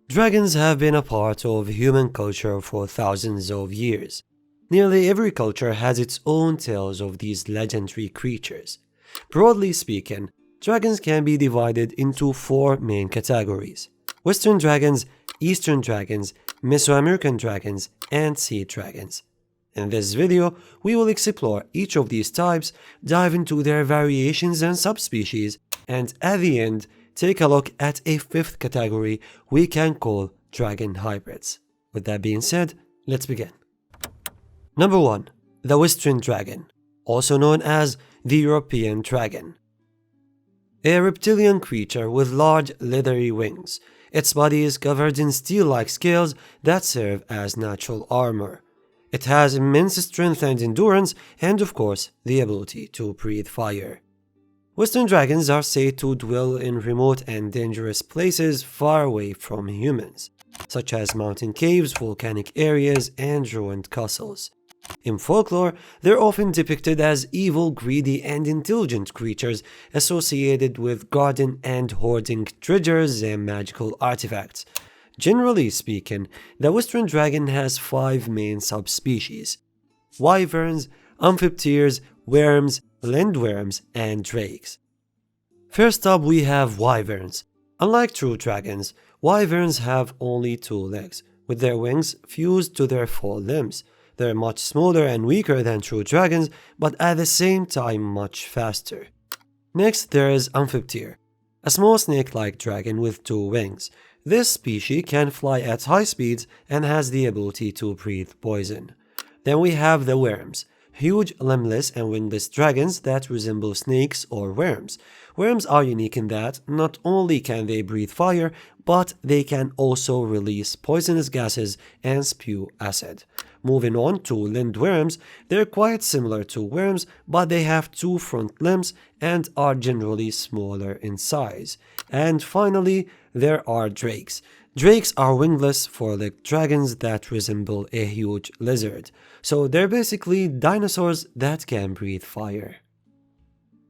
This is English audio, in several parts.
Dragons have been a part of human culture for thousands of years. Nearly every culture has its own tales of these legendary creatures. Broadly speaking, dragons can be divided into four main categories: Western dragons, Eastern dragons, Mesoamerican dragons, and sea dragons. In this video, we will explore each of these types, dive into their variations and subspecies, and at the end, take a look at a fifth category we can call dragon hybrids. With that being said, let's begin. Number 1. The Western Dragon, also known as the European Dragon. A reptilian creature with large leathery wings. Its body is covered in steel-like scales that serve as natural armor. It has immense strength and endurance, and of course, the ability to breathe fire. Western dragons are said to dwell in remote and dangerous places far away from humans, such as mountain caves, volcanic areas, and ruined castles. In folklore, they're often depicted as evil, greedy, and intelligent creatures associated with guarding and hoarding treasures and magical artifacts. Generally speaking, the Western dragon has 5 main subspecies: wyverns, amphipteryrs, worms, lindworms, and drakes. First up, we have wyverns. Unlike true dragons, wyverns have only 2 legs, with their wings fused to their 4 limbs. They're much smaller and weaker than true dragons, but at the same time much faster. Next, there is amphipteryr, a small snake-like dragon with 2 wings. This species can fly at high speeds and has the ability to breathe poison. Then we have the worms, huge limbless and wingless dragons that resemble snakes or worms. Worms are unique in that not only can they breathe fire, but they can also release poisonous gases and spew acid. Moving on to lindworms, they're quite similar to worms, but they have 2 front limbs and are generally smaller in size. And finally, there are drakes. Drakes are wingless, 4-legged dragons that resemble a huge lizard. So they're basically dinosaurs that can breathe fire.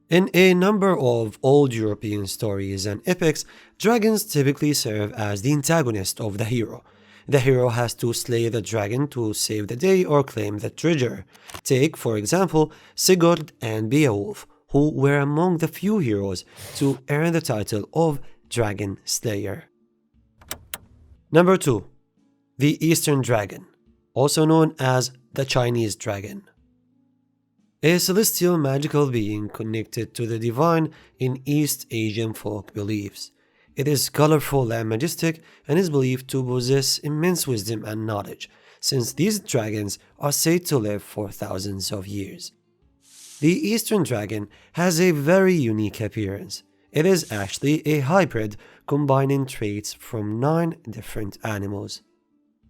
In a number of old European stories and epics, dragons typically serve as the antagonist of the hero. The hero has to slay the dragon to save the day or claim the treasure. Take, for example, Sigurd and Beowulf, who were among the few heroes to earn the title of Dragon Slayer. Number 2. The Eastern Dragon, also known as the Chinese Dragon. A celestial magical being connected to the divine in East Asian folk beliefs. It is colorful and majestic and is believed to possess immense wisdom and knowledge, since these dragons are said to live for thousands of years. The Eastern Dragon has a very unique appearance. It is actually a hybrid combining traits from 9 different animals.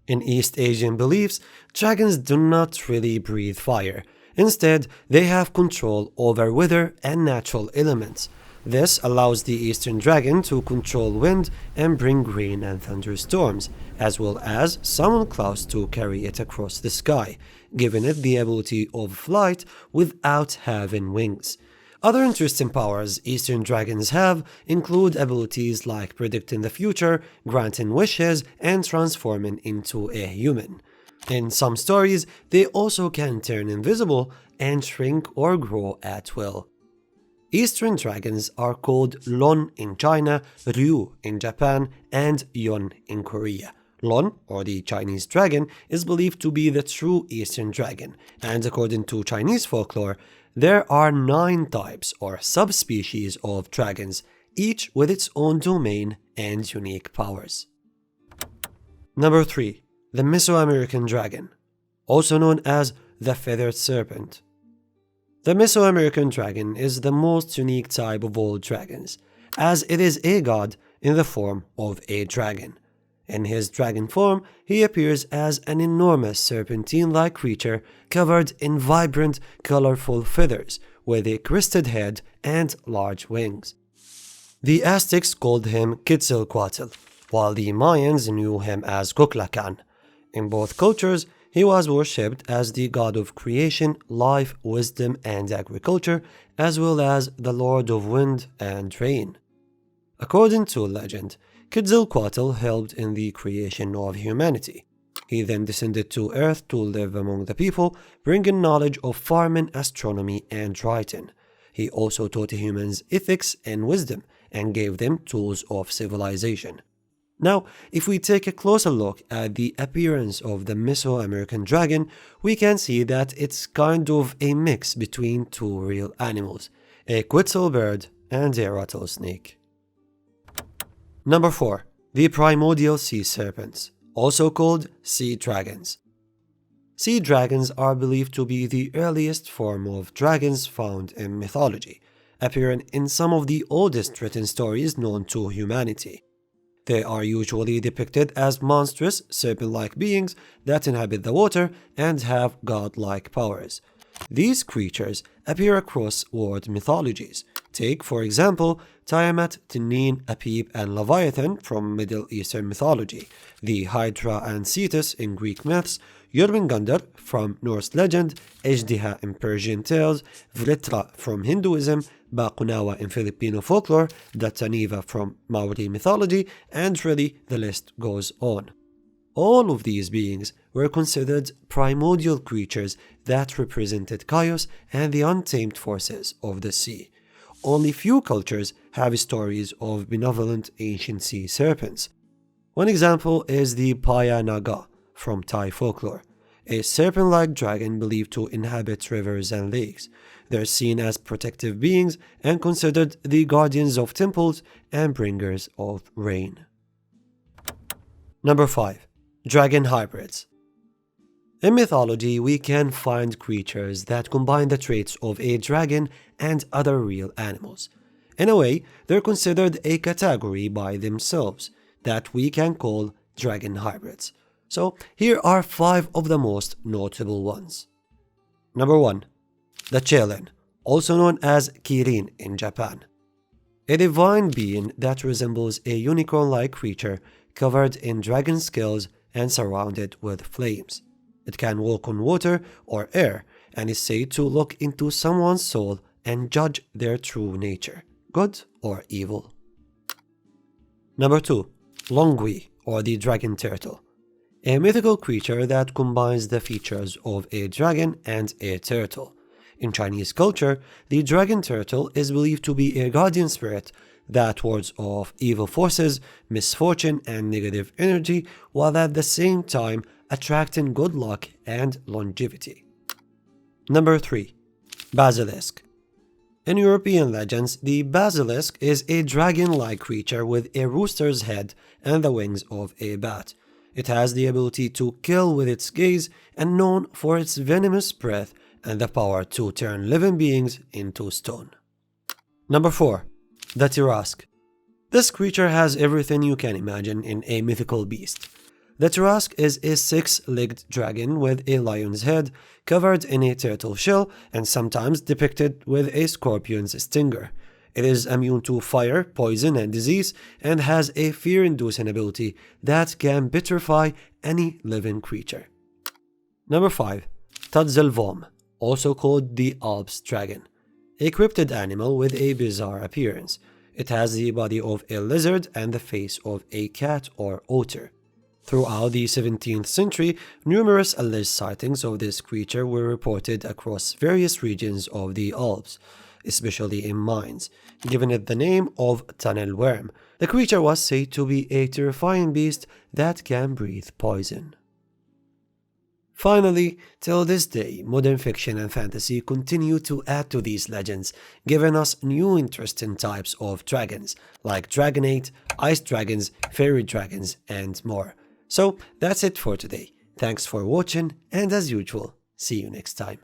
In East Asian beliefs, dragons do not really breathe fire. Instead, they have control over weather and natural elements. This allows the Eastern Dragon to control wind and bring rain and thunderstorms, as well as summon clouds to carry it across the sky, giving it the ability of flight without having wings. Other interesting powers Eastern dragons have include abilities like predicting the future, granting wishes, and transforming into a human. In some stories, they also can turn invisible and shrink or grow at will. Eastern dragons are called Lon in China, Ryu in Japan, and Yon in Korea. Lon, or the Chinese dragon, is believed to be the true Eastern dragon, and according to Chinese folklore, there are 9 types or subspecies of dragons, each with its own domain and unique powers. Number 3. The Mesoamerican Dragon, also known as the Feathered Serpent. The Mesoamerican Dragon is the most unique type of all dragons, as it is a god in the form of a dragon. In his dragon form, he appears as an enormous serpentine-like creature covered in vibrant, colorful feathers, with a crested head and large wings. The Aztecs called him Quetzalcoatl, while the Mayans knew him as Kukulkan. In both cultures, he was worshipped as the god of creation, life, wisdom, and agriculture, as well as the lord of wind and rain. According to legend, Quetzalcoatl helped in the creation of humanity. He then descended to Earth to live among the people, bringing knowledge of farming, astronomy, and writing. He also taught humans ethics and wisdom, and gave them tools of civilization. Now, if we take a closer look at the appearance of the Mesoamerican dragon, we can see that it's kind of a mix between two real animals, a quetzal bird and a rattlesnake. Number 4. The primordial sea serpents, also called sea dragons. Sea dragons are believed to be the earliest form of dragons found in mythology, appearing in some of the oldest written stories known to humanity. They are usually depicted as monstrous, serpent-like beings that inhabit the water and have godlike powers. These creatures appear across world mythologies. Take, for example, Tiamat, Tinnin, Apep, and Leviathan from Middle Eastern mythology, the Hydra and Cetus in Greek myths, Jormungandr from Norse legend, Ejdiha in Persian tales, Vritra from Hinduism, Bakunawa in Filipino folklore, Dataniva from Maori mythology, and really the list goes on. All of these beings were considered primordial creatures that represented chaos and the untamed forces of the sea. Only few cultures have stories of benevolent ancient sea serpents. One example is the Paya Naga from Thai folklore, a serpent-like dragon believed to inhabit rivers and lakes. They're seen as protective beings and considered the guardians of temples and bringers of rain. Number 5. Dragon hybrids. In mythology, we can find creatures that combine the traits of a dragon and other real animals. In a way, they're considered a category by themselves that we can call dragon hybrids. So, here are 5 of the most notable ones. Number 1. The Chelen, also known as Kirin in Japan. A divine being that resembles a unicorn-like creature covered in dragon scales and surrounded with flames. It can walk on water or air and is said to look into someone's soul and judge their true nature, good or evil. Number 2. Longui, or the dragon turtle. A mythical creature that combines the features of a dragon and a turtle. In Chinese culture, the dragon turtle is believed to be a guardian spirit that wards off evil forces, misfortune, and negative energy, while at the same time attracting good luck and longevity. Number 3. Basilisk. In European legends, the basilisk is a dragon-like creature with a rooster's head and the wings of a bat. It has the ability to kill with its gaze and known for its venomous breath and the power to turn living beings into stone. Number 4. The Tirask. This creature has everything you can imagine in a mythical beast. The Tirask is a 6-legged dragon with a lion's head, covered in a turtle shell, and sometimes depicted with a scorpion's stinger. It is immune to fire, poison, and disease, and has a fear-inducing ability that can petrify any living creature. Number 5. Tadzelvom, also called the Alps dragon. A cryptid animal with a bizarre appearance. It has the body of a lizard and the face of a cat or otter. Throughout the 17th century, numerous alleged sightings of this creature were reported across various regions of the Alps, especially in mines, giving it the name of tunnel worm. The creature was said to be a terrifying beast that can breathe poison. Finally, till this day, modern fiction and fantasy continue to add to these legends, giving us new interesting types of dragons, like dragonate, ice dragons, fairy dragons, and more. So, that's it for today. Thanks for watching, and as usual, see you next time.